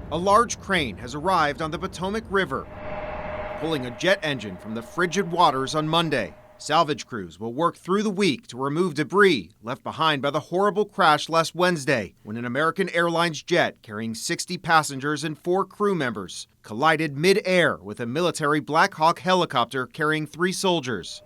A large crane has arrived on the Potomac River, pulling a jet engine from the frigid waters on Monday. Salvage crews will work through the week to remove debris left behind by the horrible crash last Wednesday when an American Airlines jet carrying 60 passengers and 4 crew members collided mid-air with a military Black Hawk helicopter carrying 3 soldiers.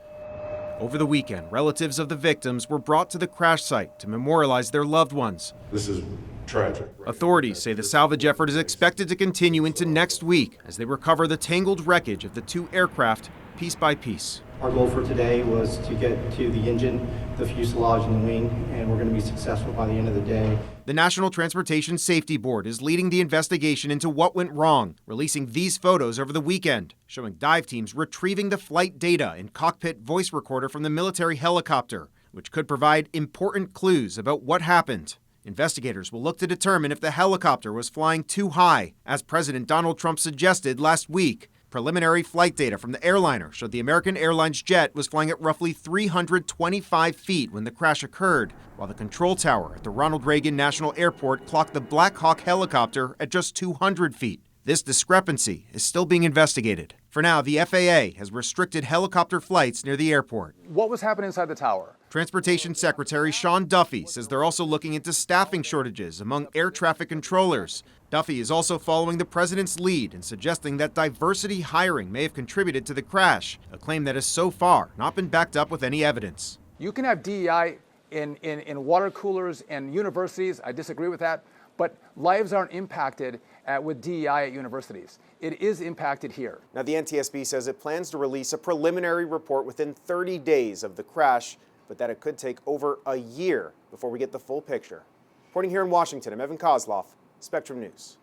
Over the weekend, relatives of the victims were brought to the crash site to memorialize their loved ones. This is tragic. Authorities say the salvage effort is expected to continue into next week as they recover the tangled wreckage of the 2 aircraft piece by piece. Our goal for today was to get to the engine, the fuselage, and the wing, and we're going to be successful by the end of the day. The National Transportation Safety Board is leading the investigation into what went wrong, releasing these photos over the weekend, showing dive teams retrieving the flight data and cockpit voice recorder from the military helicopter, which could provide important clues about what happened. Investigators will look to determine if the helicopter was flying too high, as President Donald Trump suggested last week. Preliminary flight data from the airliner showed the American Airlines jet was flying at roughly 325 feet when the crash occurred, while the control tower at the Ronald Reagan National Airport clocked the Black Hawk helicopter at just 200 feet. This discrepancy is still being investigated. For now, the FAA has restricted helicopter flights near the airport. What was happening inside the tower? Transportation Secretary Sean Duffy says they're also looking into staffing shortages among air traffic controllers. Duffy is also following the president's lead in suggesting that diversity hiring may have contributed to the crash, a claim that has so far not been backed up with any evidence. You can have DEI in water coolers and universities. I disagree with that. But lives aren't impacted with DEI at universities. It is impacted here. Now, the NTSB says it plans to release a preliminary report within 30 days of the crash, but that it could take over a year before we get the full picture. Reporting here in Washington, I'm Evan Koslof, Spectrum News.